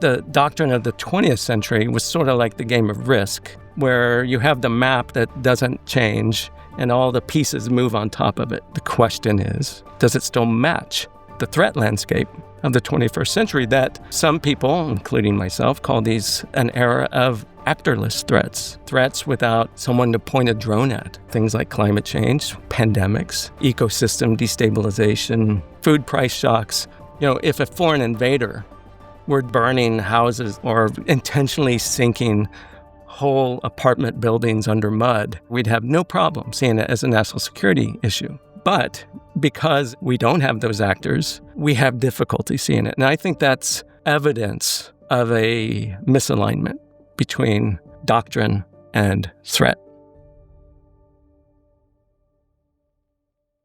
the doctrine of the 20th century was sort of like the game of Risk, where you have the map that doesn't change and all the pieces move on top of it. The question is, does it still match the threat landscape of the 21st century that some people, including myself, call these an era of actorless threats without someone to point a drone at. Things like climate change, pandemics, ecosystem destabilization, food price shocks. If a foreign invader were burning houses or intentionally sinking whole apartment buildings under mud, we'd have no problem seeing it as a national security issue. But because we don't have those actors, we have difficulty seeing it. And I think that's evidence of a misalignment between doctrine and threat.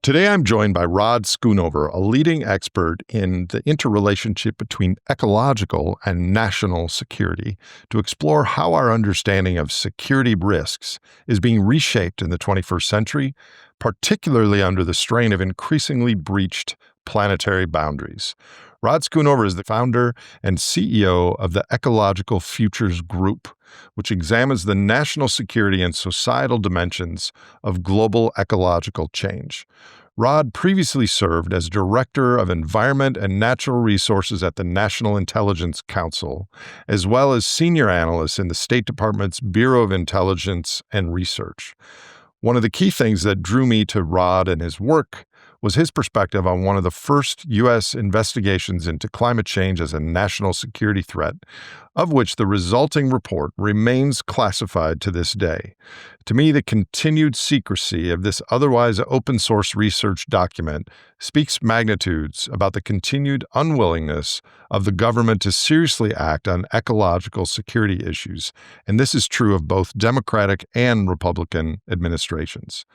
Today, I'm joined by Rod Schoonover, a leading expert in the interrelationship between ecological and national security, to explore how our understanding of security risks is being reshaped in the 21st century, particularly under the strain of increasingly breached planetary boundaries. Rod Schoonover is the founder and CEO of the Ecological Futures Group, which examines the national security and societal dimensions of global ecological change. Rod previously served as Director of Environment and Natural Resources at the National Intelligence Council, as well as Senior Analyst in the State Department's Bureau of Intelligence and Research. One of the key things that drew me to Rod and his work was his perspective on one of the first U.S. investigations into climate change as a national security threat, of which the resulting report remains classified to this day. To me, the continued secrecy of this otherwise open-source research document speaks magnitudes about the continued unwillingness of the government to seriously act on ecological security issues, and this is true of both Democratic and Republican administrations.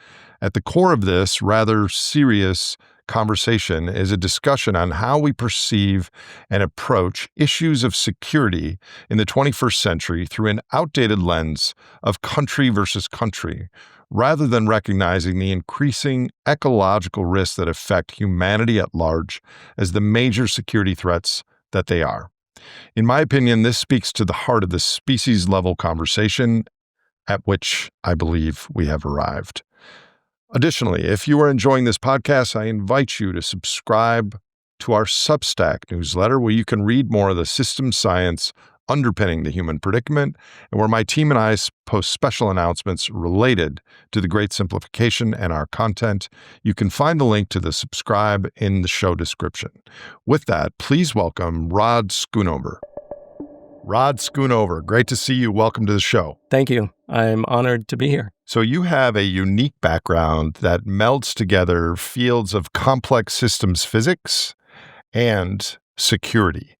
At the core of this rather serious conversation is a discussion on how we perceive and approach issues of security in the 21st century through an outdated lens of country versus country, rather than recognizing the increasing ecological risks that affect humanity at large as the major security threats that they are. In my opinion, this speaks to the heart of the species-level conversation at which I believe we have arrived. Additionally, if you are enjoying this podcast, I invite you to subscribe to our Substack newsletter, where you can read more of the system science underpinning the human predicament, and where my team and I post special announcements related to the Great Simplification and our content. You can find the link to the subscribe in the show description. With that, please welcome Rod Schoonover. Rod Schoonover, great to see you. Welcome to the show. Thank you. I'm honored to be here. So you have a unique background that melds together fields of complex systems physics and security,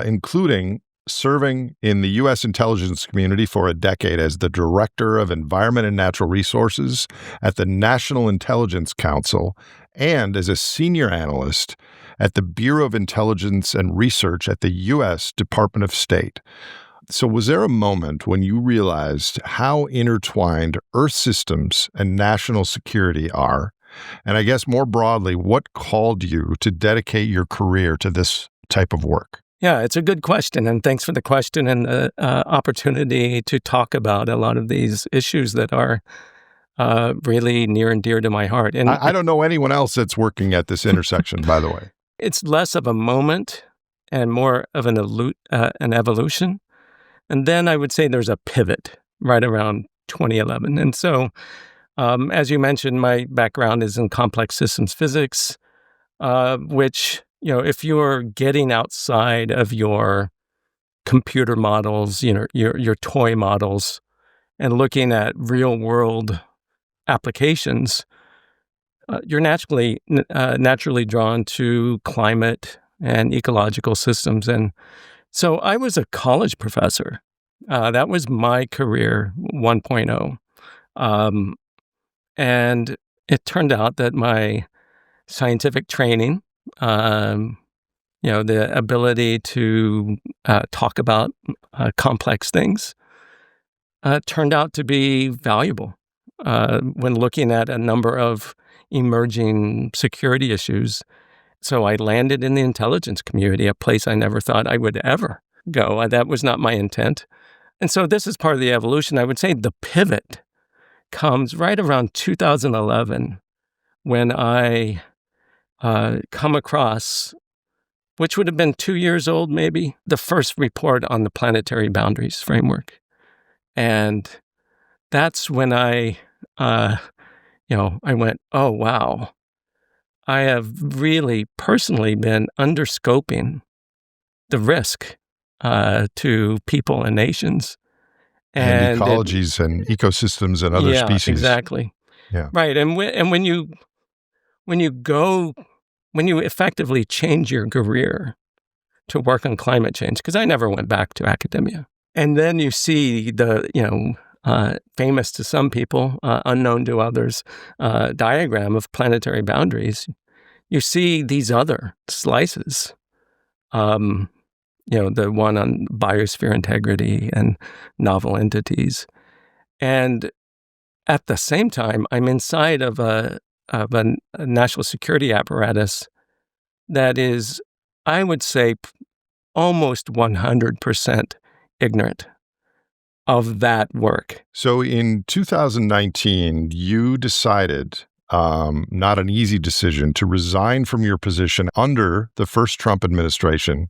including serving in the U.S. intelligence community for a decade as the Director of Environment and Natural Resources at the National Intelligence Council and as a Senior Analyst at the Bureau of Intelligence and Research at the U.S. Department of State. So was there a moment when you realized how intertwined Earth systems and national security are? And I guess more broadly, what called you to dedicate your career to this type of work? Yeah, it's a good question, and thanks for the question and the opportunity to talk about a lot of these issues that are really near and dear to my heart. And I don't know anyone else that's working at this intersection, by the way. It's less of a moment and more of an evolution. And then I would say there's a pivot right around 2011. And so, as you mentioned, my background is in complex systems physics, which, if you're getting outside of your computer models, your toy models, and looking at real world applications, you're naturally drawn to climate and ecological systems. And so I was a college professor. That was my career 1.0. And it turned out that my scientific training, the ability to talk about complex things, turned out to be valuable when looking at a number of emerging security issues. So I landed in the intelligence community, a place I never thought I would ever go. That was not my intent. And so this is part of the evolution. I would say the pivot comes right around 2011 when I come across, which would have been 2 years old maybe, the first report on the planetary boundaries framework. And that's when I went, oh, wow. I have really personally been underscoping the risk to people and nations. And ecologies and ecosystems and other species. Exactly. Yeah. Right. And when you effectively change your career to work on climate change, because I never went back to academia, and then you see the, famous to some people, unknown to others, diagram of planetary boundaries, you see these other slices. The one on biosphere integrity and novel entities. And at the same time, I'm inside of a national security apparatus that is, I would say, almost 100% ignorant of that work. So in 2019, you decided, not an easy decision, to resign from your position under the first Trump administration.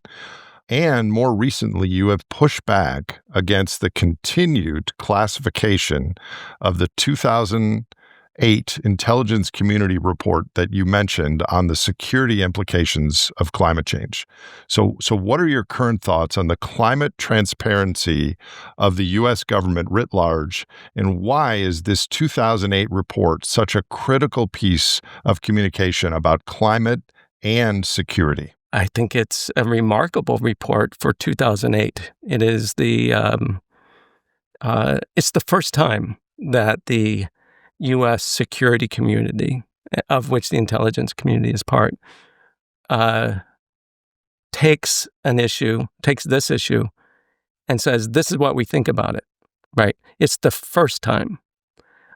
And more recently, you have pushed back against the continued classification of the 2008 intelligence community report that you mentioned on the security implications of climate change. So what are your current thoughts on the climate transparency of the U.S. government writ large, and why is this 2008 report such a critical piece of communication about climate and security? I think it's a remarkable report for 2008. It is it's the first time that the U.S. security community, of which the intelligence community is part, takes this issue and says, this is what we think about it, right? It's the first time.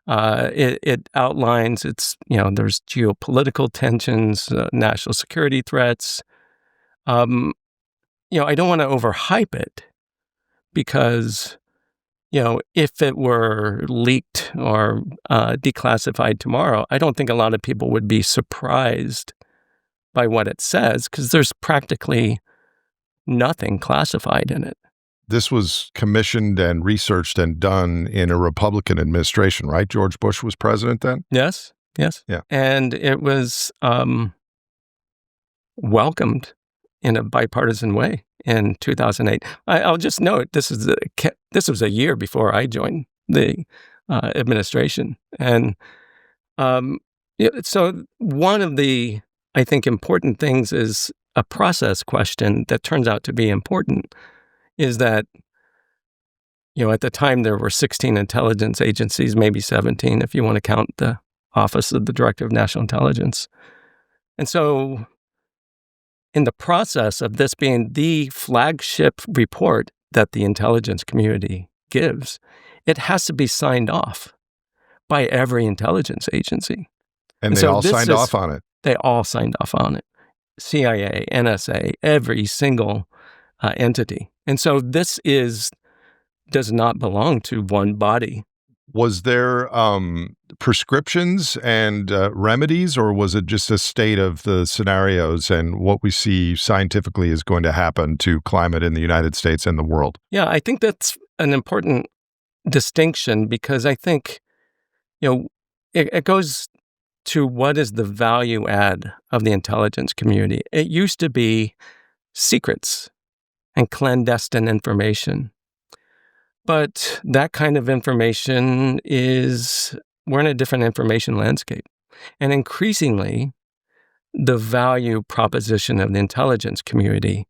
It outlines, there's geopolitical tensions, national security threats. I don't want to overhype it because, if it were leaked or declassified tomorrow, I don't think a lot of people would be surprised by what it says because there's practically nothing classified in it. This was commissioned and researched and done in a Republican administration, right? George Bush was president then? Yes. Yeah. And it was welcomed in a bipartisan way in 2008. I'll just note this was a year before I joined the administration, and so one of the, I think, important things is a process question that turns out to be important. Is that at the time there were 16 intelligence agencies, maybe 17 if you want to count the Office of the Director of National Intelligence, and so, in the process of this being the flagship report that the intelligence community gives, it has to be signed off by every intelligence agency. And they all signed off on it? They all signed off on it. CIA, NSA, every single entity. And so this does not belong to one body. Was there prescriptions and remedies, or was it just a state of the scenarios and what we see scientifically is going to happen to climate in the United States and the world? Yeah, I think that's an important distinction because I think, it goes to what is the value add of the intelligence community. It used to be secrets and clandestine information. But that kind of information we're in a different information landscape. And increasingly, the value proposition of the intelligence community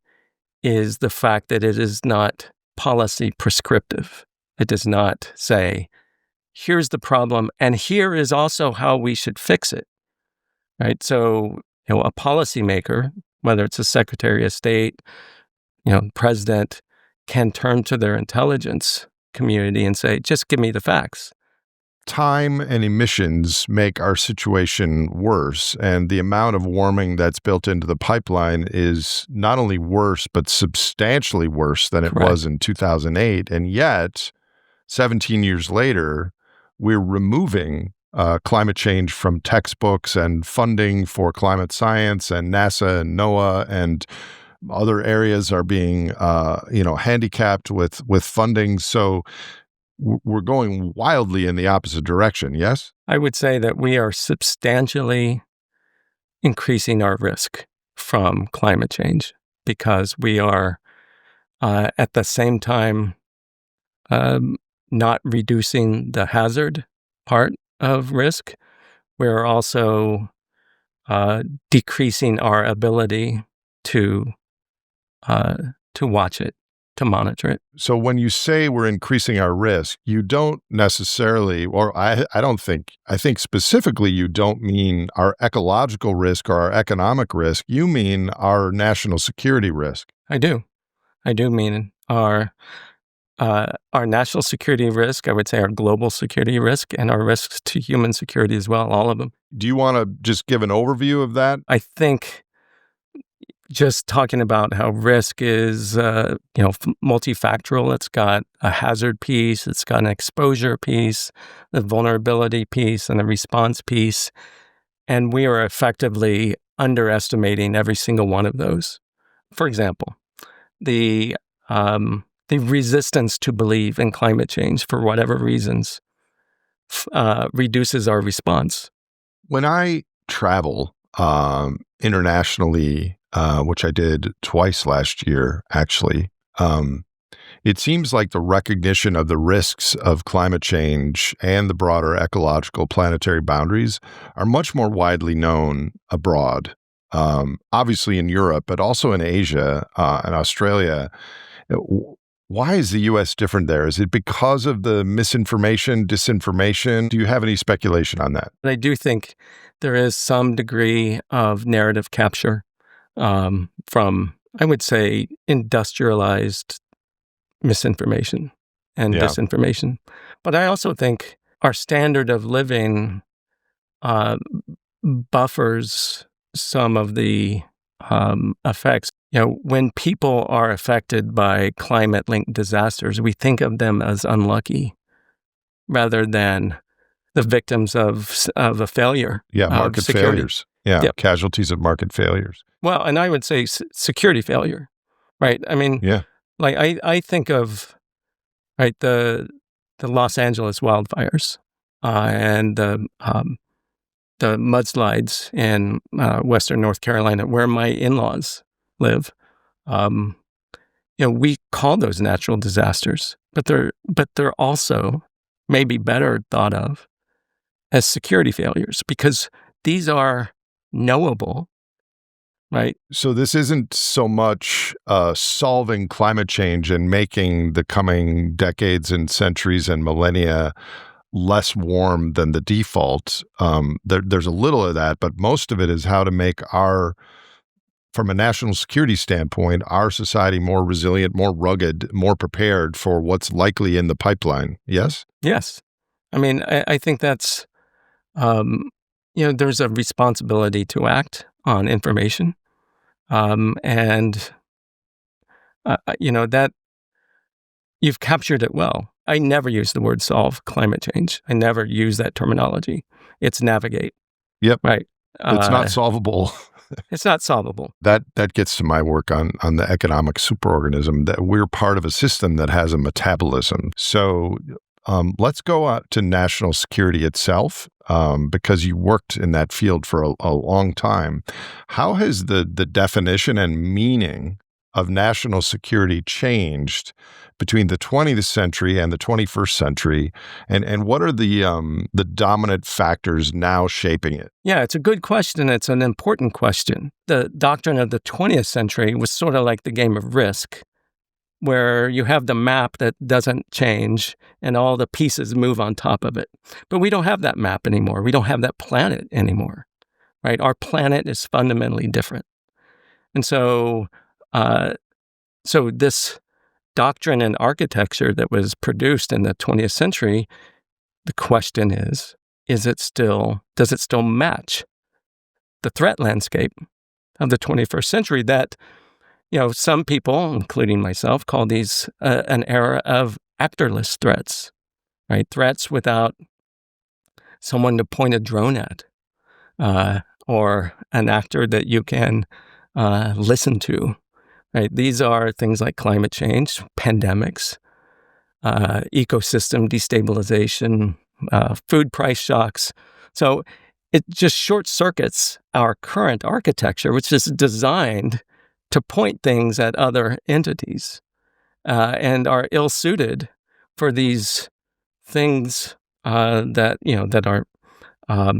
is the fact that it is not policy prescriptive. It does not say, here's the problem, and here is also how we should fix it, right? So, a policymaker, whether it's a Secretary of State, president, can turn to their intelligence community and say, just give me the facts. time and emissions make our situation worse, and the amount of warming that's built into the pipeline is not only worse, but substantially worse than it Correct. was in 2008. And yet, 17 years later, we're removing climate change from textbooks and funding for climate science, and NASA and NOAA and other areas are being, handicapped with funding. So we're going wildly in the opposite direction. Yes. I would say that we are substantially increasing our risk from climate change because we are at the same time not reducing the hazard part of risk. We're also decreasing our ability to watch it, to monitor it. So when you say we're increasing our risk, you don't necessarily, or I think specifically you don't mean our ecological risk or our economic risk. You mean our national security risk. I do mean our national security risk, I would say our global security risk, and our risks to human security as well, all of them. Do you want to just give an overview of that? I think just talking about how risk is, multifactorial. It's got a hazard piece, it's got an exposure piece, the vulnerability piece, and the response piece. And we are effectively underestimating every single one of those. For example, the resistance to believe in climate change for whatever reasons reduces our response. When I travel internationally, which I did twice last year, actually, it seems like the recognition of the risks of climate change and the broader ecological planetary boundaries are much more widely known abroad. Obviously in Europe, but also in Asia and Australia. Why is the U.S. different there? Is it because of the misinformation, disinformation? Do you have any speculation on that? I do think there is some degree of narrative capture from, I would say, industrialized misinformation and disinformation. But I also think our standard of living buffers some of the effects. When people are affected by climate-linked disasters, we think of them as unlucky rather than the victims of a failure. Market failures. Casualties of market failures. Well, and I would say security failure, right? I mean, like I think of, right, the Los Angeles wildfires and the mudslides in western North Carolina, where my in-laws live. We call those natural disasters, but they're also maybe better thought of as security failures because these are knowable, right? So this isn't so much solving climate change and making the coming decades and centuries and millennia less warm than the default. There's a little of that, but most of it is how to make from a national security standpoint, our society more resilient, more rugged, more prepared for what's likely in the pipeline. Yes? Yes. I mean, I think that's, there's a responsibility to act on information. That you've captured it well. I never use the word solve climate change. I never use that terminology. It's navigate. Yep. Right. It's not solvable. It's not solvable. That gets to my work on the economic superorganism, that we're part of a system that has a metabolism. So let's go out to national security itself, because you worked in that field for a long time. How has the definition and meaning of national security changed between the 20th century and the 21st century, and what are the dominant factors now shaping it? Yeah, it's a good question. It's an important question. The doctrine of the 20th century was sort of like the game of Risk, where you have the map that doesn't change and all the pieces move on top of it. But we don't have that map anymore. We don't have that planet anymore, right? Our planet is fundamentally different. And so this doctrine and architecture that was produced in the 20th century The question is does it still match the threat landscape of the 21st century that, some people, including myself, call these an era of actorless threats, right? Threats without someone to point a drone at, or an actor that you can listen to, right? These are things like climate change, pandemics, ecosystem destabilization, food price shocks. So it just short circuits our current architecture, which is designed to point things at other entities, and are ill-suited for these things that are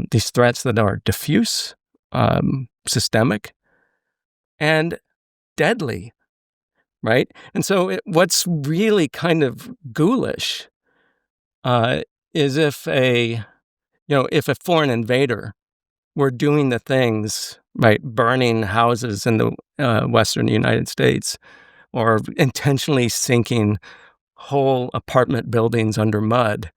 these threats that are diffuse, systemic, and deadly, right? And so what's really kind of ghoulish is if a foreign invader were doing the things, right, burning houses in the western United States, or intentionally sinking whole apartment buildings under mud,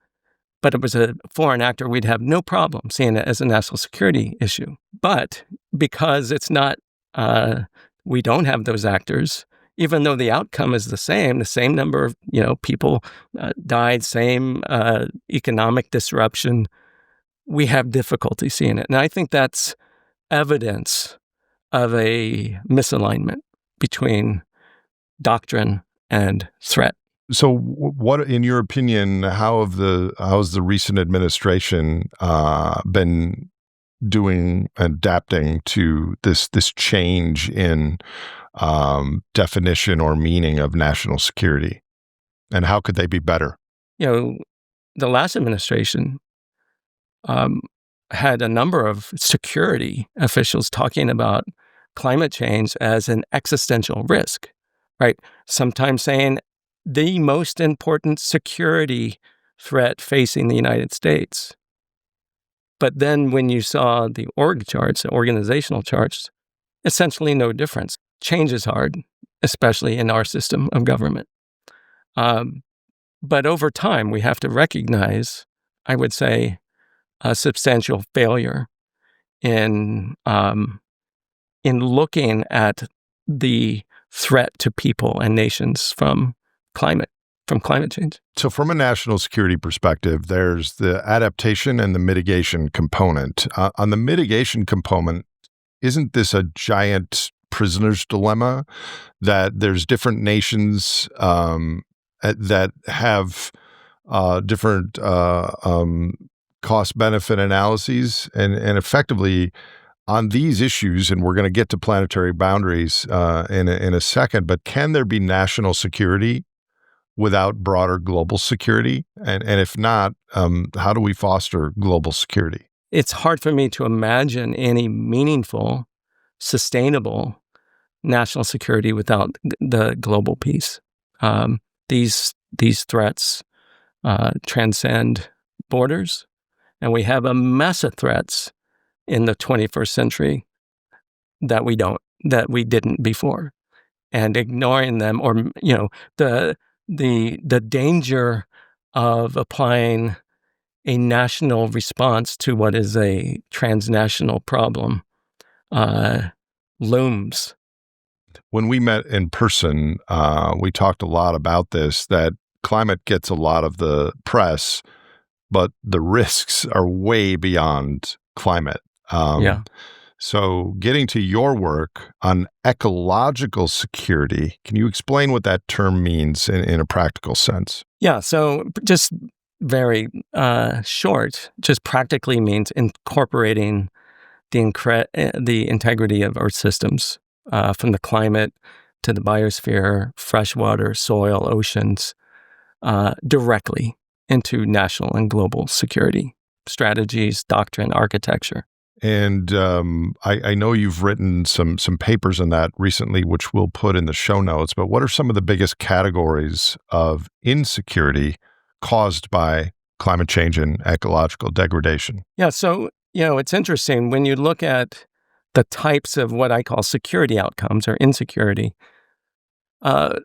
but it was a foreign actor, we'd have no problem seeing it as a national security issue. But because it's not, we don't have those actors, even though the outcome is the same number of people died, same economic disruption, we have difficulty seeing it. And I think that's evidence of a misalignment between doctrine and threat. So, what, in your opinion, how's the recent administration been doing, adapting to this change in definition or meaning of national security, and how could they be better? The last administration had a number of security officials talking about climate change as an existential risk, right? Sometimes saying the most important security threat facing the United States. But then when you saw the org charts, the organizational charts, essentially no difference. Change is hard, especially in our system of government. But over time, we have to recognize, I would say, a substantial failure in looking at the threat to people and nations from climate change. So from a national security perspective, there's the adaptation and the mitigation component. On the mitigation component, isn't this a giant prisoner's dilemma that there's different nations that have different cost-benefit analyses and effectively on these issues, and we're going to get to planetary boundaries in a second, but can there be national security without broader global security? And if not, how do we foster global security? It's hard for me to imagine any meaningful, sustainable national security without the global piece. These threats transcend borders, and we have a mess of threats in the 21st century that we didn't before. And ignoring them, or the danger of applying a national response to what is a transnational problem looms. When we met in person, we talked a lot about this, that climate gets a lot of the press, but the risks are way beyond climate. So getting to your work on ecological security, can you explain what that term means in a practical sense? Yeah, so just very short, just practically means incorporating the integrity of Earth systems, from the climate to the biosphere, freshwater, soil, oceans, directly into national and global security strategies, doctrine, architecture. And I know you've written some papers on that recently, which we'll put in the show notes, but what are some of the biggest categories of insecurity caused by climate change and ecological degradation? Yeah, so, it's interesting when you look at the types of what I call security outcomes or insecurity. Earth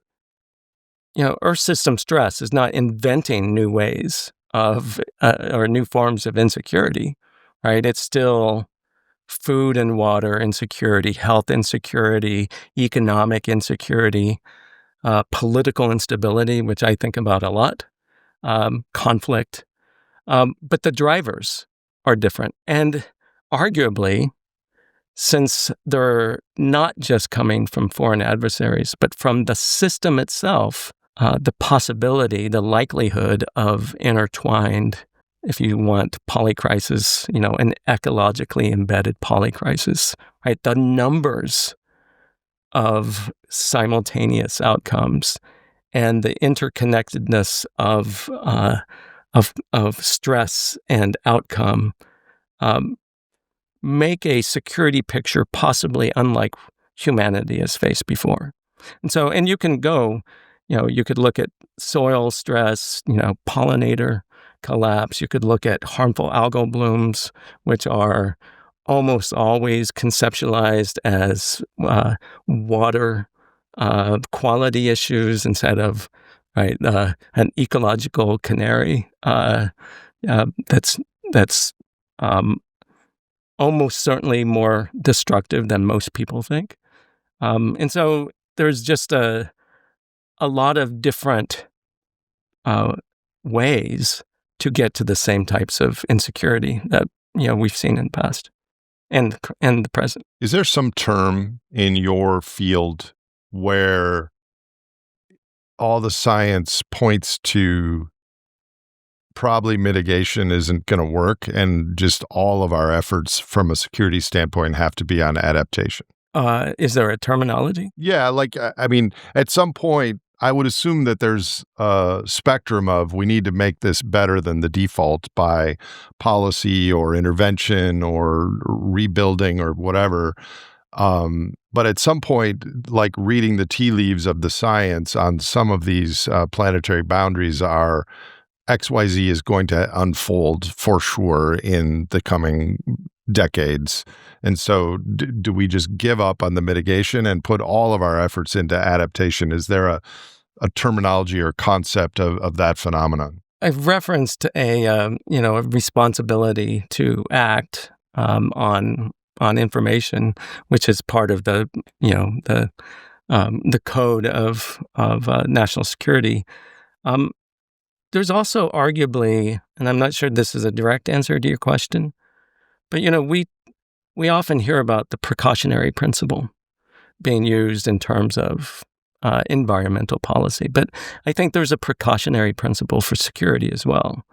system stress is not inventing new ways of or new forms of insecurity, right? It's still food and water insecurity, health insecurity, economic insecurity, political instability, which I think about a lot, conflict. But the drivers are different. And arguably, since they're not just coming from foreign adversaries, but from the system itself, the possibility, the likelihood of intertwined, if you want, polycrisis, an ecologically embedded polycrisis, right? The numbers of simultaneous outcomes and the interconnectedness of stress and outcome make a security picture possibly unlike humanity has faced before. And you can go, you could look at soil stress, pollinator collapse. You could look at harmful algal blooms, which are almost always conceptualized as water quality issues instead of an ecological canary that's almost certainly more destructive than most people think. And so there's just a lot of different ways to get to the same types of insecurity that we've seen in the past and the present. Is there some term in your field where all the science points to probably mitigation isn't going to work and just all of our efforts from a security standpoint have to be on adaptation? Is there a terminology? Yeah, I mean, at some point, I would assume that there's a spectrum of we need to make this better than the default by policy or intervention or rebuilding or whatever. But at some point, like reading the tea leaves of the science on some of these planetary boundaries are XYZ is going to unfold for sure in the coming decades. And so do we just give up on the mitigation and put all of our efforts into adaptation? Is there a terminology or concept of that phenomenon? I've referenced a responsibility to act on information, which is part of the code of national security. There's also arguably, and I'm not sure this is a direct answer to your question, but we often hear about the precautionary principle being used in terms of environmental policy. But I think there's a precautionary principle for security as well,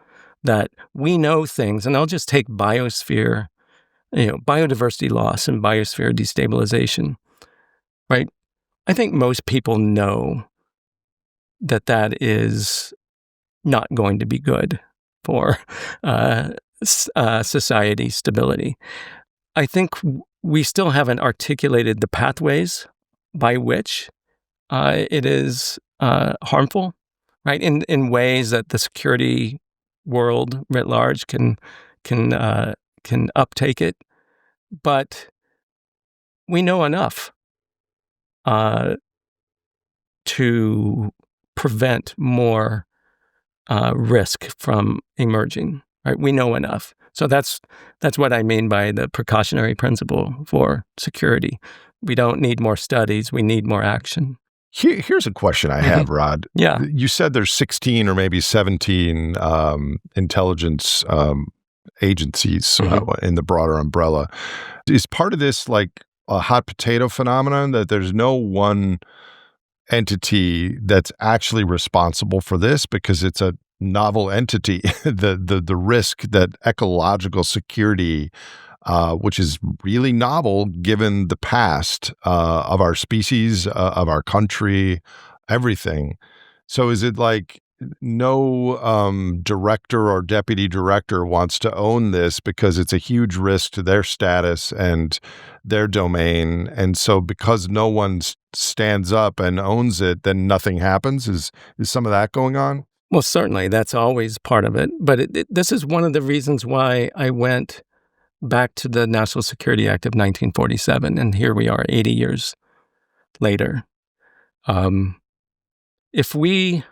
that we know things, and I'll just take biodiversity loss and biosphere destabilization, right? I think most people know that is not going to be good for society stability. I think we still haven't articulated the pathways by which it is harmful, right? In ways that the security world writ large can uptake it, but we know enough to prevent more risk from emerging. Right? We know enough. So that's what I mean by the precautionary principle for security. We don't need more studies. We need more action. Here's a question I have, Rod. Yeah. You said there's 16 or maybe 17 intelligence agencies in the broader umbrella. Is part of this like a hot potato phenomenon, that there's no one entity that's actually responsible for this because it's a novel entity? The risk that ecological security, which is really novel given the past of our species, of our country, everything. So is it like no director or deputy director wants to own this because it's a huge risk to their status and their domain, and so because no one stands up and owns it, then nothing happens? Is some of that going on? Well, certainly, that's always part of it. But this is one of the reasons why I went back to the National Security Act of 1947, and here we are 80 years later. If we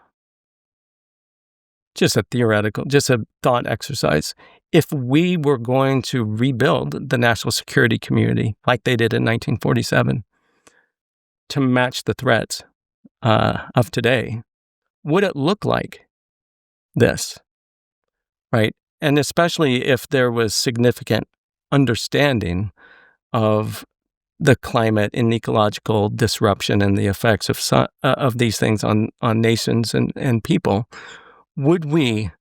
just a theoretical, just a thought exercise. If we were going to rebuild the national security community like they did in 1947 to match the threats of today, would it look like this, right? And especially if there was significant understanding of the climate and ecological disruption and the effects of these things on nations and people, would we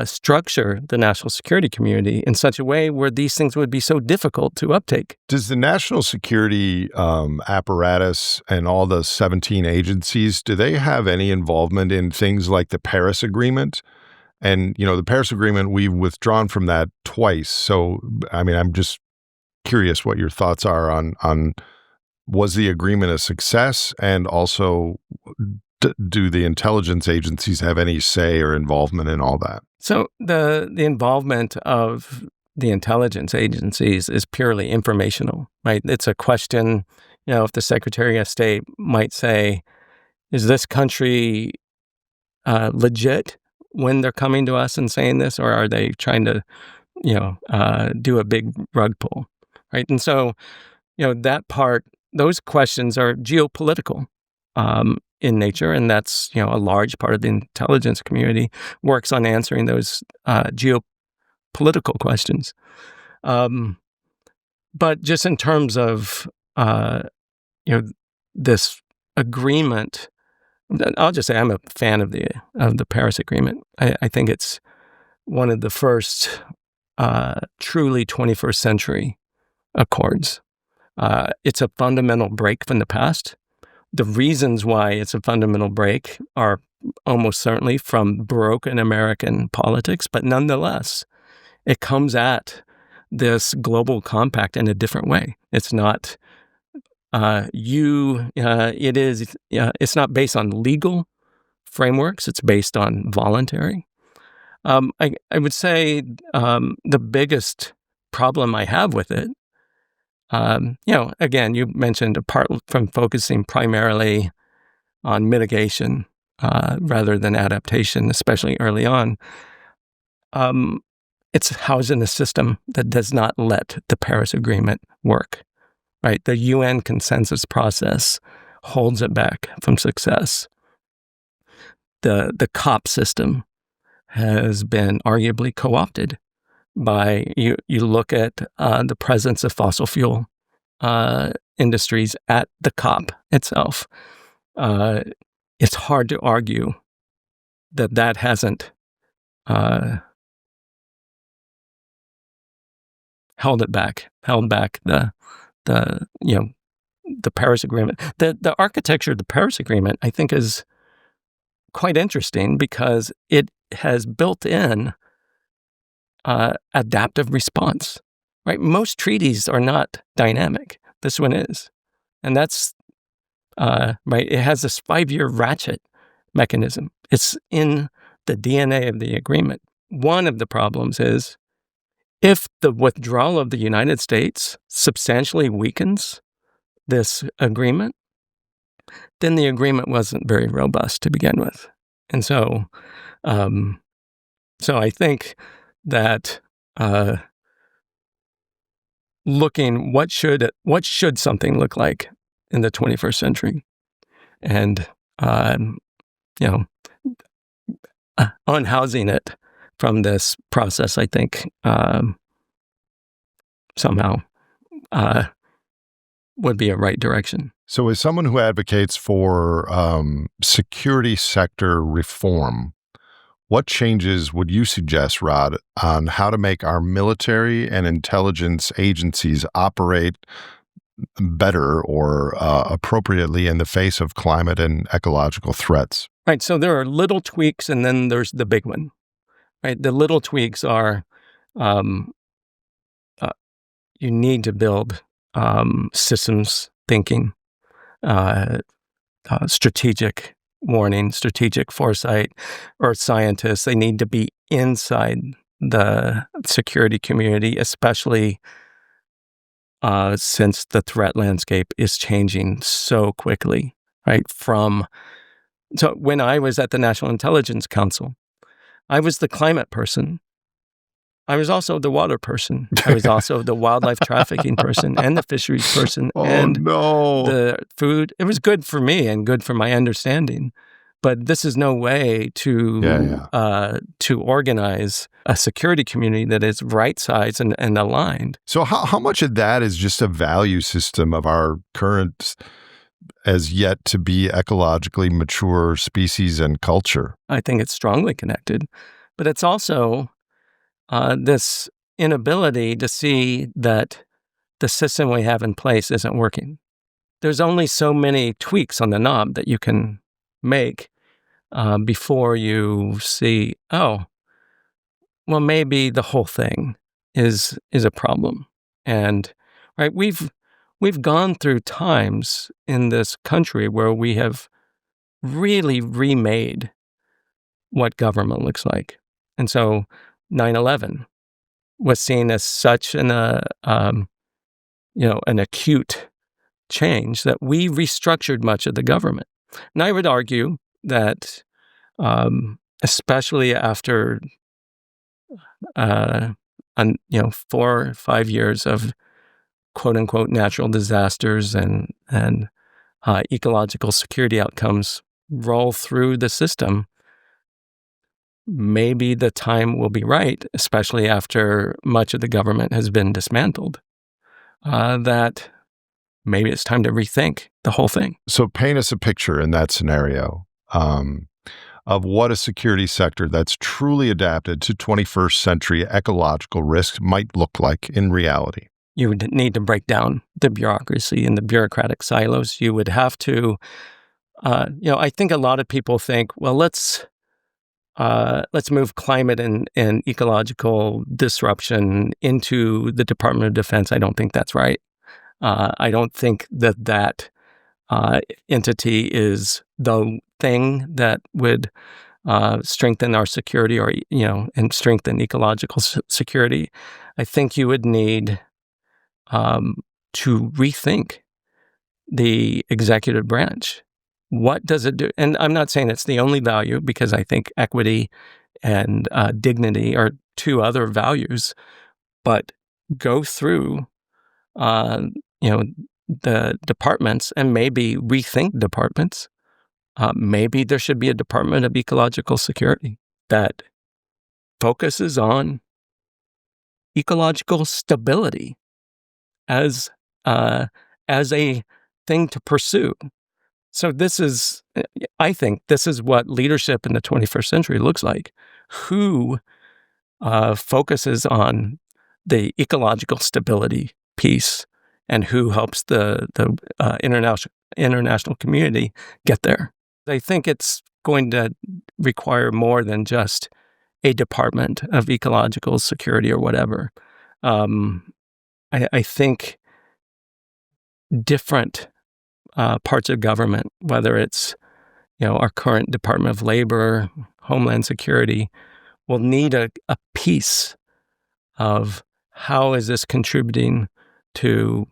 structure the national security community in such a way where these things would be so difficult to uptake? Does the national security apparatus and all the 17 agencies, do they have any involvement in things like the Paris Agreement? And, the Paris Agreement, we've withdrawn from that twice. So, I mean, I'm just curious what your thoughts are on was the agreement a success? And also, do the intelligence agencies have any say or involvement in all that? So the involvement of the intelligence agencies is purely informational, right? It's a question, if the Secretary of State might say, is this country legit when they're coming to us and saying this, or are they trying to, do a big rug pull, right? And so, that part, those questions are geopolitical in nature, and that's, a large part of the intelligence community works on answering those geopolitical questions. But just in terms of, this agreement, I'll just say I'm a fan of the Paris Agreement. I think it's one of the first truly 21st century accords. It's a fundamental break from the past. The reasons why it's a fundamental break are almost certainly from broken American politics, but nonetheless, it comes at this global compact in a different way. It's not it's not based on legal frameworks. It's based on voluntary. I would say the biggest problem I have with it, again, you mentioned apart from focusing primarily on mitigation rather than adaptation, especially early on, it's housed in a system that does not let the Paris Agreement work, right? The UN consensus process holds it back from success. The COP system has been arguably co-opted by, you look at the presence of fossil fuel industries at the COP itself. It's hard to argue that hasn't held back the Paris Agreement. The architecture of the Paris Agreement, I think, is quite interesting because it has built in adaptive response, right? Most treaties are not dynamic. This one is. And that's, right, it has this 5-year ratchet mechanism. It's in the DNA of the agreement. One of the problems is if the withdrawal of the United States substantially weakens this agreement, then the agreement wasn't very robust to begin with. And so, I think that looking what should something look like in the 21st century, and unhousing it from this process, I think somehow would be a right direction. So as someone who advocates for security sector reform, what changes would you suggest, Rod, on how to make our military and intelligence agencies operate better or appropriately in the face of climate and ecological threats? Right. So there are little tweaks, and then there's the big one. Right. The little tweaks are you need to build systems thinking, strategic warning, strategic foresight. Earth scientists, they need to be inside the security community, especially since the threat landscape is changing so quickly, right? So when I was at the National Intelligence Council, I was the climate person. I was also the water person. I was also the wildlife trafficking person and the fisheries person and the food. It was good for me and good for my understanding. But this is no way to organize a security community that is right-sized and aligned. So how much of that is just a value system of our current, as yet to be ecologically mature species and culture? I think it's strongly connected. But it's also this inability to see that the system we have in place isn't working. There's only so many tweaks on the knob that you can make before you see, oh, well, maybe the whole thing is a problem. And right, we've gone through times in this country where we have really remade what government looks like. And so 9/11 was seen as such an acute change that we restructured much of the government. And I would argue that, especially after 4 or 5 years of quote unquote natural disasters and ecological security outcomes roll through the system, maybe the time will be right, especially after much of the government has been dismantled, that maybe it's time to rethink the whole thing. So paint us a picture in that scenario of what a security sector that's truly adapted to 21st century ecological risks might look like in reality. You would need to break down the bureaucracy and the bureaucratic silos. You would have to, I think a lot of people think, well, let's move climate and ecological disruption into the Department of Defense. I don't think that's right. I don't think that entity is the thing that would strengthen our security and strengthen ecological security. I think you would need to rethink the executive branch. What does it do? And I'm not saying it's the only value, because I think equity and dignity are two other values, but go through, the departments and maybe rethink departments. Maybe there should be a Department of Ecological Security that focuses on ecological stability as a thing to pursue. So I think this is what leadership in the 21st century looks like. Who focuses on the ecological stability piece, and who helps the international community get there? I think it's going to require more than just a Department of Ecological Security or whatever. I think different parts of government, whether it's our current Department of Labor, Homeland Security, will need a piece of how is this contributing to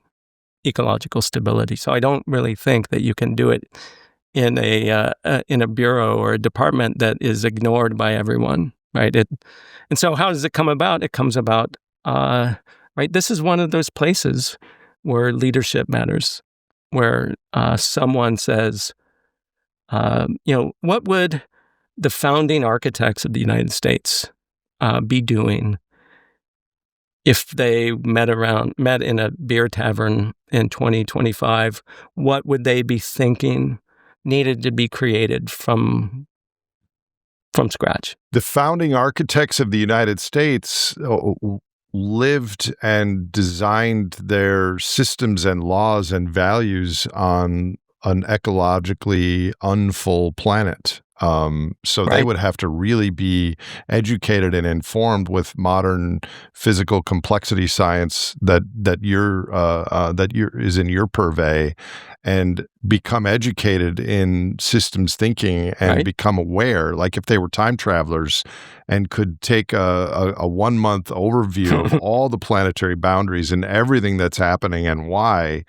ecological stability. So I don't really think that you can do it in a bureau or a department that is ignored by everyone, right? And so how does it come about? It comes about, right? This is one of those places where leadership matters, where someone says, what would the founding architects of the United States be doing if they met in a beer tavern in 2025? What would they be thinking needed to be created from scratch? The founding architects of the United States lived and designed their systems and laws and values on an ecologically unfull planet. So Right. They would have to really be educated and informed with modern physical complexity science that is in your purvey, and become educated in systems thinking and Right. become aware. Like if they were time travelers and could take a 1 month overview of all the planetary boundaries and everything that's happening and why,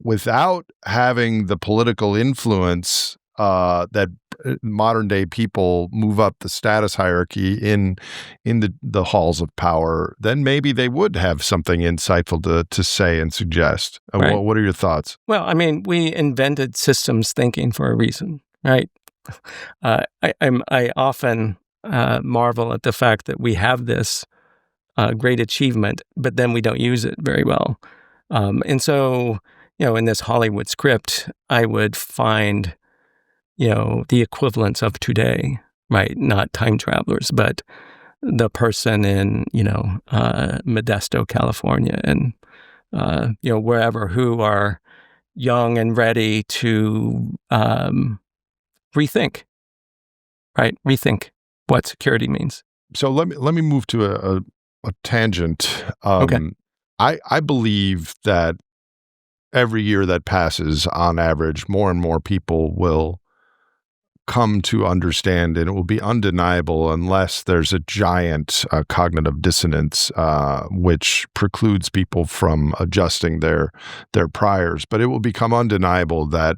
without having the political influence that modern day people move up the status hierarchy in the halls of power, then maybe they would have something insightful to say and suggest. Right. What are your thoughts? Well, I mean, we invented systems thinking for a reason, right? I often marvel at the fact that we have this great achievement, but then we don't use it very well. And so, in this Hollywood script, I would find, the equivalents of today, right? Not time travelers, but the person in, Modesto, California, and, wherever, who are young and ready to rethink, right? Rethink what security means. So let me move to a tangent. Okay. I believe that every year that passes, on average, more and more people will come to understand, and it will be undeniable unless there's a giant cognitive dissonance, which precludes people from adjusting their priors. But it will become undeniable that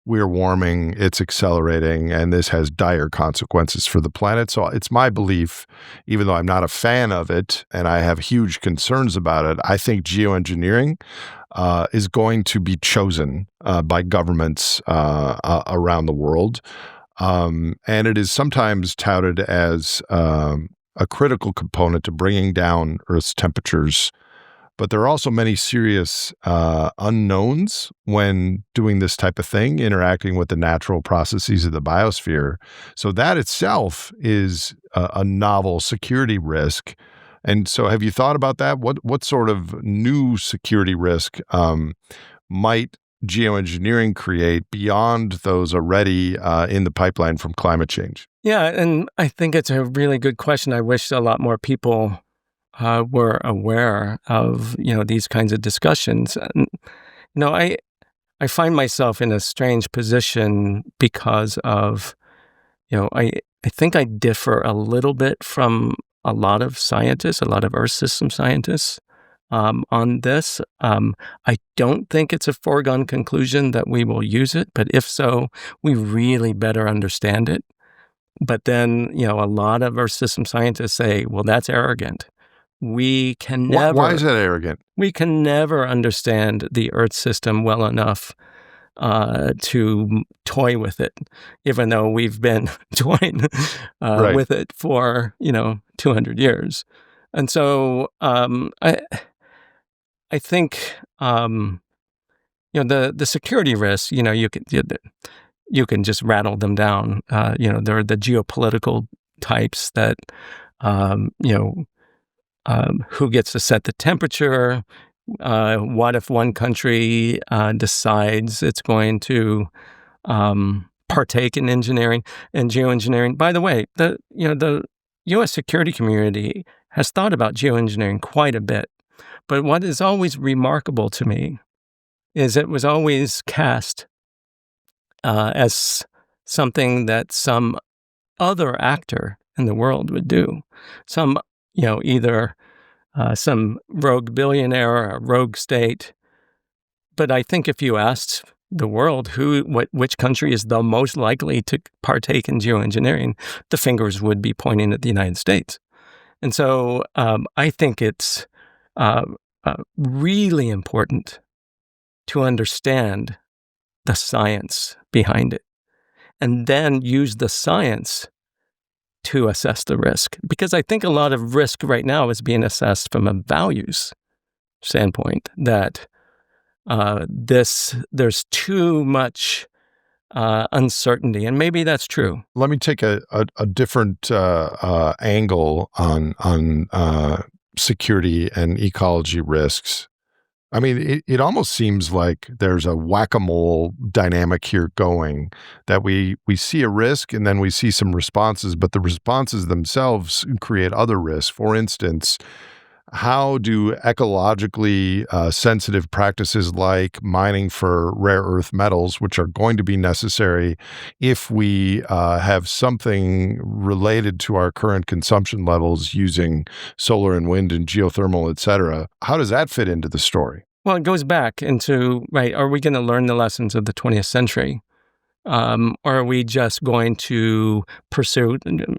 we're warming, it's accelerating, and this has dire consequences for the planet. So it's my belief, even though I'm not a fan of it and I have huge concerns about it, I think geoengineering is going to be chosen by governments around the world. And it is sometimes touted as a critical component to bringing down Earth's temperatures. But there are also many serious unknowns when doing this type of thing, interacting with the natural processes of the biosphere. So that itself is a novel security risk. And so have you thought about that? What sort of new security risk might geoengineering create beyond those already in the pipeline from climate change? Yeah, and I think it's a really good question. I wish a lot more people were aware of, these kinds of discussions. And, I find myself in a strange position because of, I think I differ a little bit from a lot of scientists, a lot of Earth system scientists on this. I don't think it's a foregone conclusion that we will use it, but if so, we really better understand it. But then, a lot of Earth system scientists say, well, that's arrogant. We can never. Why is that arrogant? We can never understand the Earth system well enough to toy with it, even though we've been toying with it for 200 years. And so I think the security risks. You can just rattle them down. There are the geopolitical types that who gets to set the temperature? What if one country decides it's going to partake in engineering and geoengineering? By the way, the U.S. security community has thought about geoengineering quite a bit. But what is always remarkable to me is it was always cast as something that some other actor in the world would do. Either some rogue billionaire or a rogue state. But I think if you asked the world which country is the most likely to partake in geoengineering, the fingers would be pointing at the United States. And so I think it's really important to understand the science behind it and then use the science to assess the risk. Because I think a lot of risk right now is being assessed from a values standpoint, that there's too much uncertainty, and maybe that's true. Let me take a different angle on security and ecology risks. I mean, it almost seems like there's a whack-a-mole dynamic here going, that we see a risk and then we see some responses, but the responses themselves create other risks. For instance, how do ecologically sensitive practices like mining for rare earth metals, which are going to be necessary if we have something related to our current consumption levels using solar and wind and geothermal, et cetera, how does that fit into the story? Well, it goes back into, are we going to learn the lessons of the 20th century? Or are we just going to pursue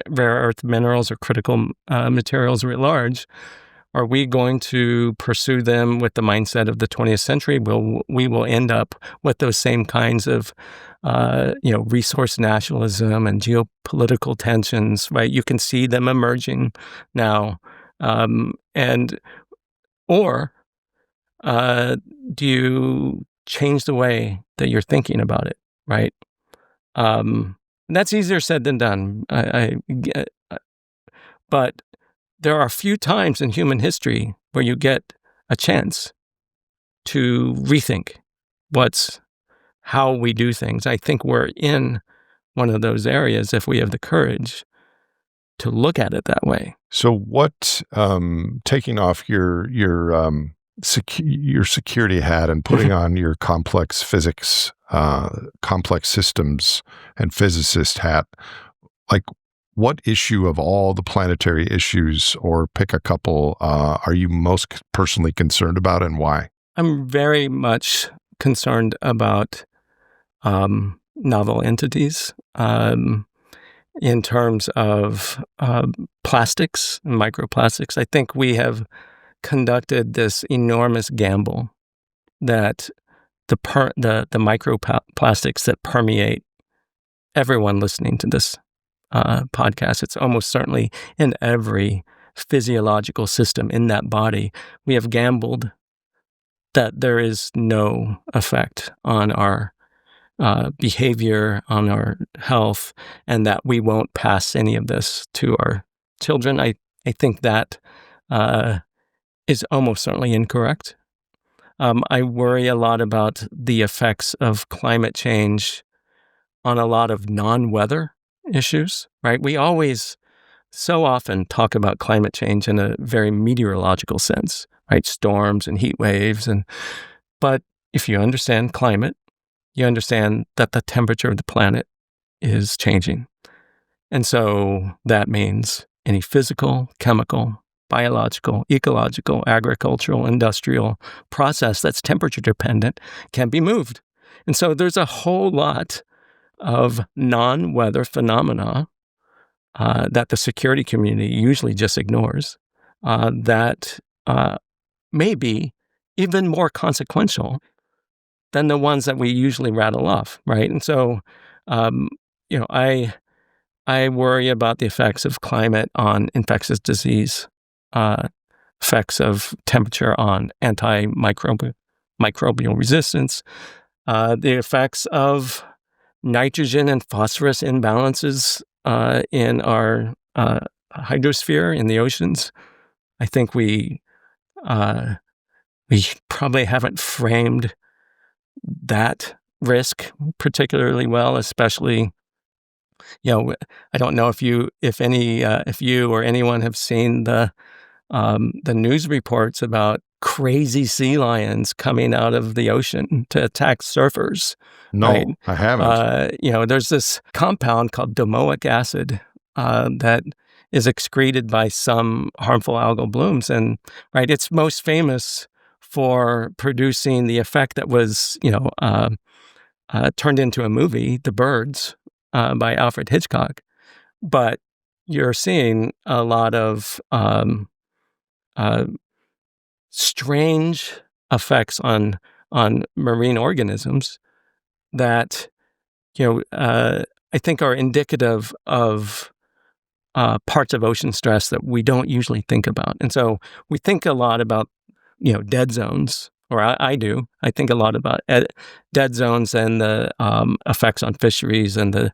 rare earth minerals or critical materials writ large? Are we going to pursue them with the mindset of the 20th century? We will end up with those same kinds of, resource nationalism and geopolitical tensions, right? You can see them emerging now. Or do you change the way that you're thinking about it, right? That's easier said than done. But there are a few times in human history where you get a chance to rethink how we do things. I think we're in one of those areas if we have the courage to look at it that way. So what, taking off your security hat and putting on your complex physics, complex systems and physicist hat, like what issue of all the planetary issues, or pick a couple, are you most personally concerned about, and why? I'm very much concerned about novel entities in terms of plastics and microplastics. I think we have conducted this enormous gamble that the microplastics that permeate everyone listening to this podcast, it's almost certainly in every physiological system in that body, we have gambled that there is no effect on our behavior, on our health, and that we won't pass any of this to our children. I think that is almost certainly incorrect. I worry a lot about the effects of climate change on a lot of non-weather issues, right? We always so often talk about climate change in a very meteorological sense, right? Storms and heat waves. But if you understand climate, you understand that the temperature of the planet is changing. And so that means any physical, chemical, biological, ecological, agricultural, industrial process that's temperature dependent can be moved. And so there's a whole lot of non-weather phenomena that the security community usually just ignores that may be even more consequential than the ones that we usually rattle off, right? And so, I worry about the effects of climate on infectious disease, effects of temperature on antimicrobial resistance, the effects of nitrogen and phosphorus imbalances in our hydrosphere in the oceans. I think we probably haven't framed that risk particularly well, especially, I don't know if you or anyone have seen the news reports about crazy sea lions coming out of the ocean to attack surfers. No, right? I haven't. There's this compound called domoic acid that is excreted by some harmful algal blooms, and right, it's most famous for producing the effect that was, turned into a movie, The Birds, by Alfred Hitchcock. But you're seeing a lot of strange effects on marine organisms that, I think are indicative of parts of ocean stress that we don't usually think about. And so we think a lot about dead zones, or I do. I think a lot about dead zones and the effects on fisheries and the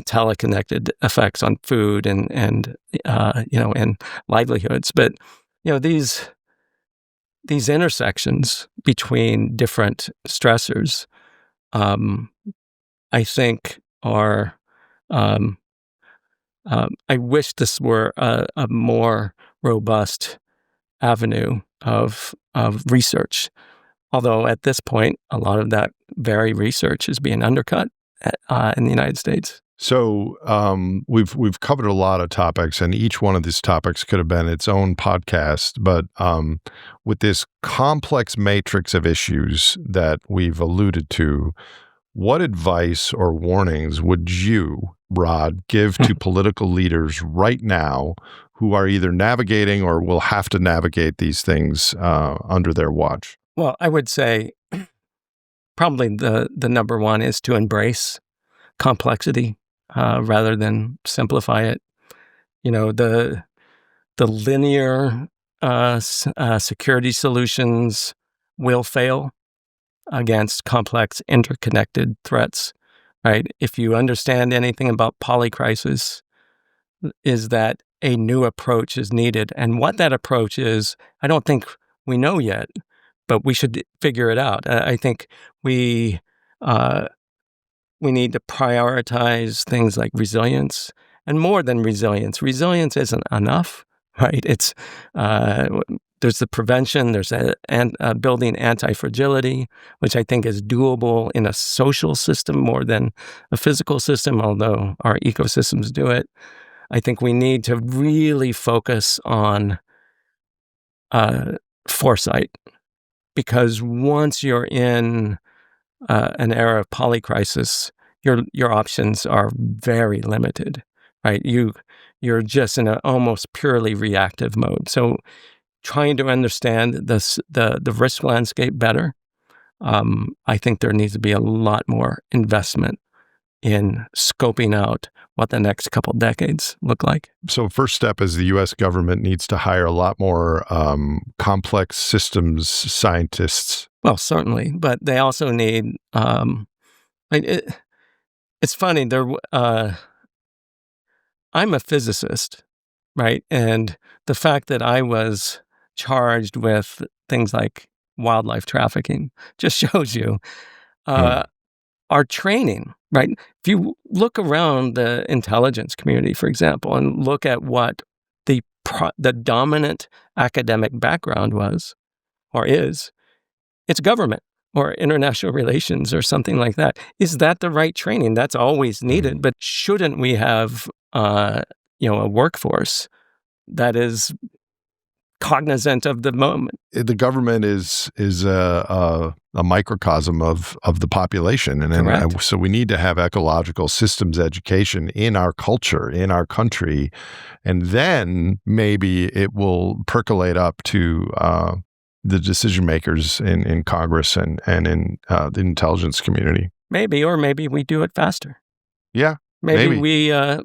teleconnected effects on food and livelihoods. But these intersections between different stressors, I think are. I wish this were a more robust avenue of research. Although at this point, a lot of that very research is being undercut in the United States. So we've covered a lot of topics, and each one of these topics could have been its own podcast. But with this complex matrix of issues that we've alluded to, What advice or warnings would you, Rod, give to political leaders right now who are either navigating or will have to navigate these things under their watch? Well, I would say probably the number one is to embrace complexity rather than simplify it. The linear security solutions will fail against complex, interconnected threats, right? If you understand anything about polycrisis, is that a new approach is needed. And what that approach is, I don't think we know yet, but we should figure it out. I think we need to prioritize things like resilience, and more than resilience. Resilience isn't enough, right? It's there's the prevention, there's building anti-fragility, which I think is doable in a social system more than a physical system, although our ecosystems do it. I think we need to really focus on foresight, because once you're in an era of polycrisis, your options are very limited, right? You're just in an almost purely reactive mode. So trying to understand the risk landscape better, I think there needs to be a lot more investment in scoping out what the next couple decades look like. So first step is the U.S. government needs to hire a lot more complex systems scientists. Well, certainly, but they also need. It's funny. I'm a physicist, right? And the fact that I was charged with things like wildlife trafficking just shows you our training, right? If you look around the intelligence community, for example, and look at what the dominant academic background was or is, it's government or international relations or something like that. Is that the right training? That's always needed, but shouldn't we have a workforce that is cognizant of the moment? The government is a microcosm of the population, and so we need to have ecological systems education in our culture, in our country, and then maybe it will percolate up to the decision makers in Congress and in the intelligence community. Maybe we do it faster. Yeah, maybe we have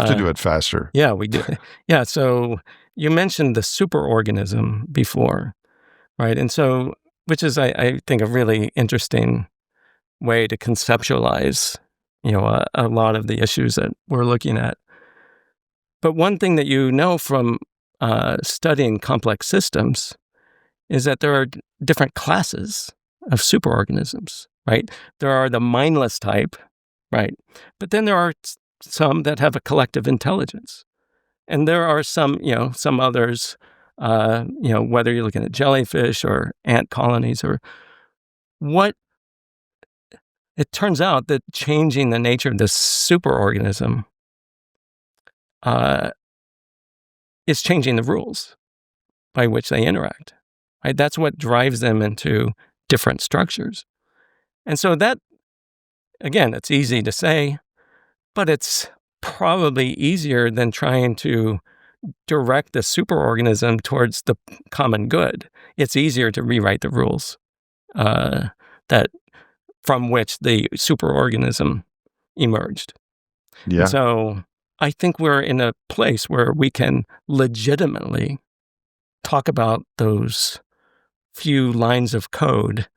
to do it faster. Yeah, we do. Yeah. So you mentioned the superorganism before, right? And so, which is, I think, a really interesting way to conceptualize, a lot of the issues that we're looking at. But one thing that from studying complex systems is that there are different classes of superorganisms, right? There are the mindless type, right? But then there are some that have a collective intelligence. And there are some others, whether you're looking at jellyfish or ant colonies or what, it turns out that changing the nature of this superorganism is changing the rules by which they interact, right? That's what drives them into different structures. And so that, again, it's easy to say, but it's probably easier than trying to direct the superorganism towards the common good. It's easier to rewrite the rules that from which the superorganism emerged. Yeah. And so I think we're in a place where we can legitimately talk about those few lines of code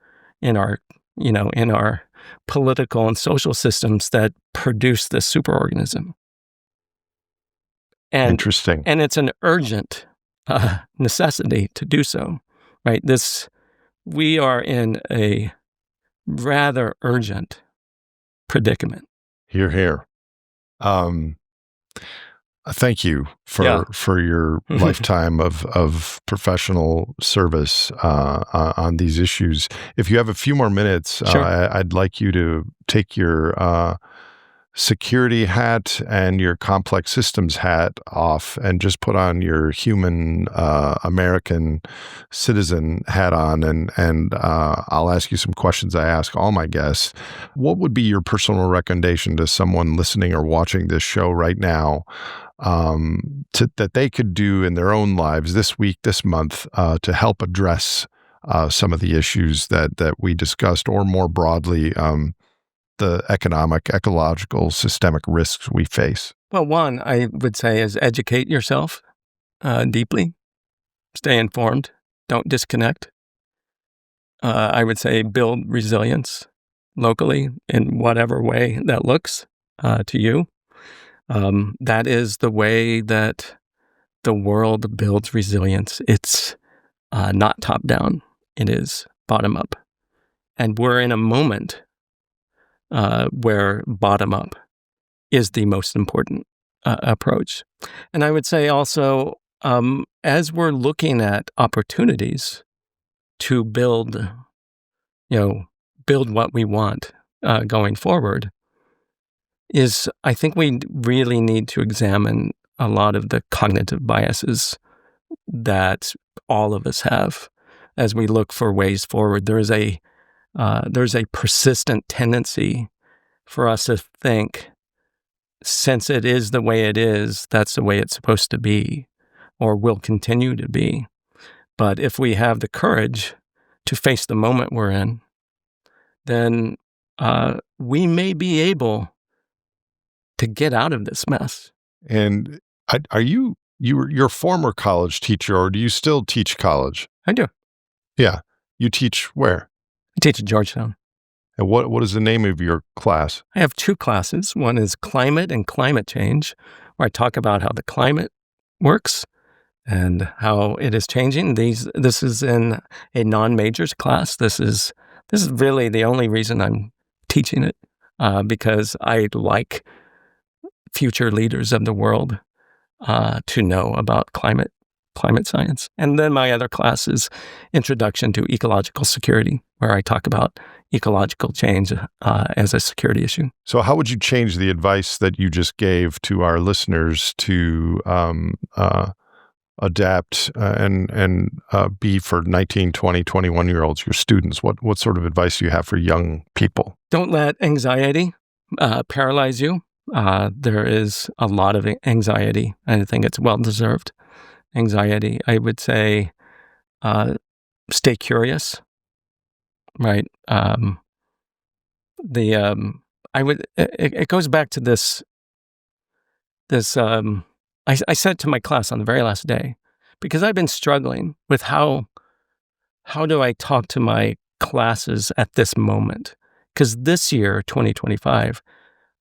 in our political and social systems that produce this superorganism. And, interesting. And it's an urgent necessity to do so, right? We are in a rather urgent predicament. Hear, hear. Thank you for your lifetime of professional service on these issues. If you have a few more minutes, sure. I'd like you to take your security hat and your complex systems hat off and just put on your human American citizen hat on, and I'll ask you some questions I ask all my guests. What would be your personal recommendation to someone listening or watching this show right now that they could do in their own lives this week, this month, to help address some of the issues that we discussed, or more broadly, the economic, ecological, systemic risks we face? Well, one, I would say, is educate yourself deeply. Stay informed. Don't disconnect. I would say build resilience locally in whatever way that looks to you. That is the way that the world builds resilience. It's not top down. It is bottom up. And we're in a moment where bottom up is the most important approach. And I would say also, as we're looking at opportunities to build what we want going forward, is I think we really need to examine a lot of the cognitive biases that all of us have as we look for ways forward. There's a persistent tendency for us to think, since it is the way it is, that's the way it's supposed to be, or will continue to be. But if we have the courage to face the moment we're in, then we may be able to get out of this mess. And you're a former college teacher, or do you still teach college? I do. Yeah. You teach where? I teach at Georgetown. And what is the name of your class? I have two classes. One is climate and climate change, where I talk about how the climate works and how it is changing. This is in a non-majors class. This is really the only reason I'm teaching it, because I like future leaders of the world to know about climate science. And then my other class is Introduction to Ecological Security, where I talk about ecological change as a security issue. So how would you change the advice that you just gave to our listeners to adapt and be for 19, 20, 21-year-olds, your students? What sort of advice do you have for young people? Don't let anxiety paralyze you. There is a lot of anxiety, and I think it's well-deserved anxiety. I would say stay curious, right? It goes back to this, I said to my class on the very last day, because I've been struggling with how do I talk to my classes at this moment? Because this year, 2025,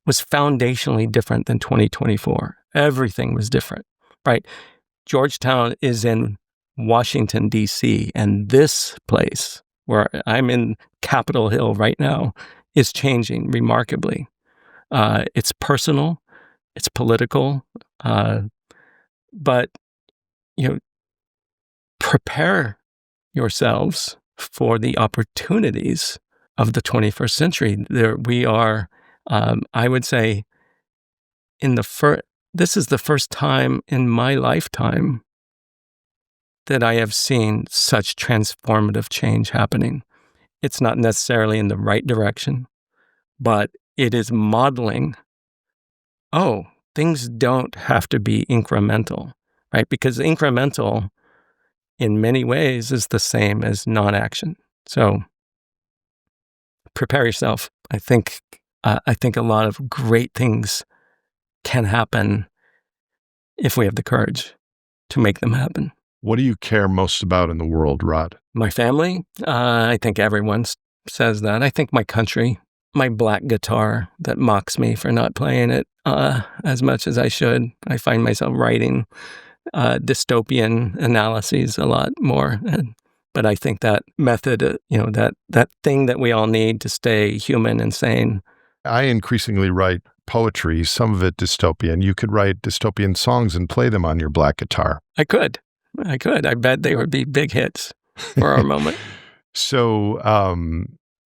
was foundationally different than 2024. Everything was different, right? Georgetown is in Washington, D.C., and this place where I'm in Capitol Hill right now is changing remarkably. It's personal, it's political, but prepare yourselves for the opportunities of the 21st century. We are, I would say, this is the first time in my lifetime that I have seen such transformative change happening. It's not necessarily in the right direction, but it is modeling, things don't have to be incremental, right? Because incremental, in many ways, is the same as non-action. So prepare yourself. I think a lot of great things can happen if we have the courage to make them happen. What do you care most about in the world, Rod? My family. I think everyone says that. I think my country, my black guitar that mocks me for not playing it as much as I should. I find myself writing dystopian analyses a lot more. But I think that method, that thing that we all need to stay human and sane. I increasingly write poetry, some of it dystopian. You could write dystopian songs and play them on your black guitar. I could. I bet they would be big hits for our moment. So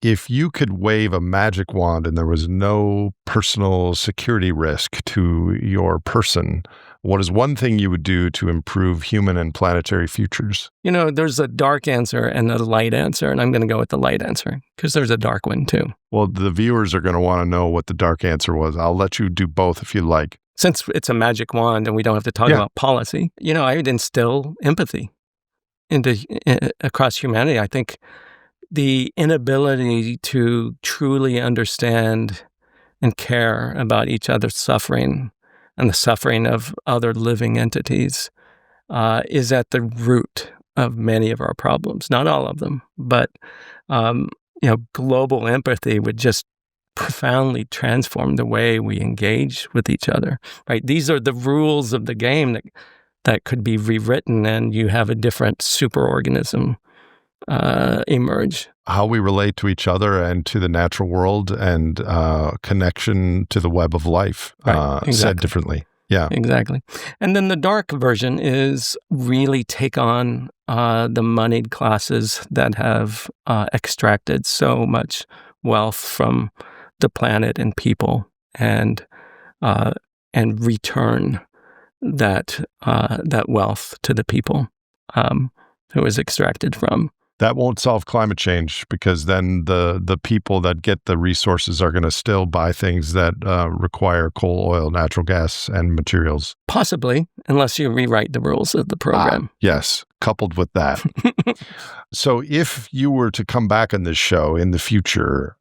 If you could wave a magic wand and there was no personal security risk to your person, what is one thing you would do to improve human and planetary futures? There's a dark answer and a light answer, and I'm going to go with the light answer because there's a dark one too. Well, the viewers are going to want to know what the dark answer was. I'll let you do both if you like. Since it's a magic wand and we don't have to talk about policy, I would instill empathy across humanity. I think the inability to truly understand and care about each other's suffering and the suffering of other living entities is at the root of many of our problems. Not all of them, but global empathy would just profoundly transform the way we engage with each other. Right? These are the rules of the game that could be rewritten, and you have a different superorganism emerge. How we relate to each other and to the natural world and connection to the web of life, exactly. Said differently. Yeah. Exactly. And then the dark version is really take on the moneyed classes that have extracted so much wealth from the planet and people and return that wealth to the people who was extracted from. That won't solve climate change because then the people that get the resources are going to still buy things that require coal, oil, natural gas, and materials. Possibly, unless you rewrite the rules of the program. Yes, coupled with that. So if you were to come back on this show in the future,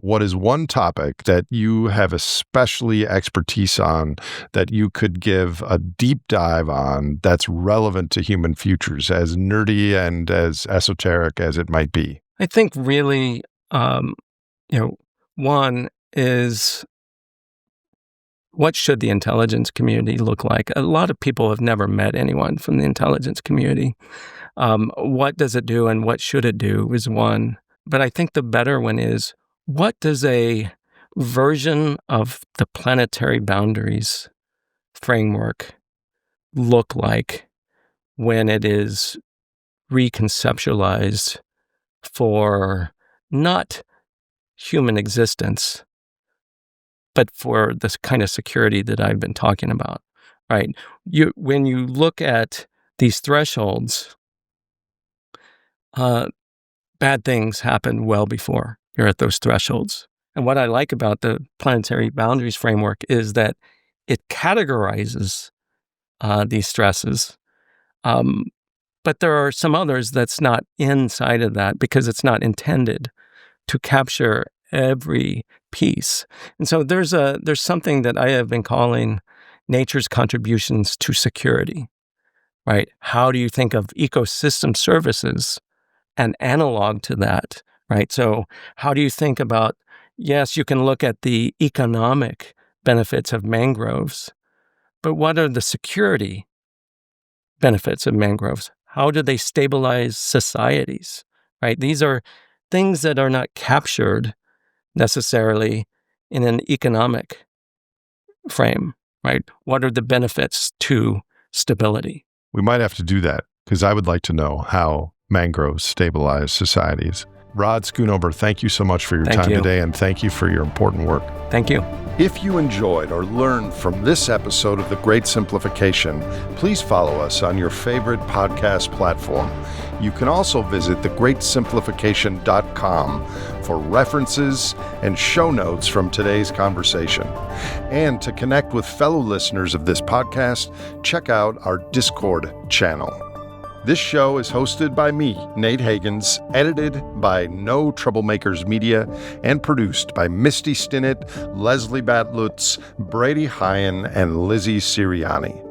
what is one topic that you have especially expertise on that you could give a deep dive on that's relevant to human futures, as nerdy and as esoteric as it might be? I think really, one is what should the intelligence community look like? A lot of people have never met anyone from the intelligence community. What does it do and what should it do is one. But I think the better one is, what does a version of the planetary boundaries framework look like when it is reconceptualized for not human existence, but for this kind of security that I've been talking about, right? When you look at these thresholds, bad things happen well before you're at those thresholds. And what I like about the planetary boundaries framework is that it categorizes these stresses. But there are some others that's not inside of that because it's not intended to capture every piece. And so there's something that I have been calling nature's contributions to security, right? How do you think of ecosystem services and analog to that, right? So how do you think about, yes, you can look at the economic benefits of mangroves, but what are the security benefits of mangroves? How do they stabilize societies, right? These are things that are not captured necessarily in an economic frame, right? What are the benefits to stability? We might have to do that because I would like to know how mangroves stabilize societies. Rod Schoonover, thank you so much for your time today, and thank you for your important work. Thank you. If you enjoyed or learned from this episode of The Great Simplification, please follow us on your favorite podcast platform. You can also visit thegreatsimplification.com for references and show notes from today's conversation. And to connect with fellow listeners of this podcast, check out our Discord channel. This show is hosted by me, Nate Hagans, edited by No Troublemakers Media, and produced by Misty Stinnett, Leslie Batlutz, Brady Hyen, and Lizzie Siriani.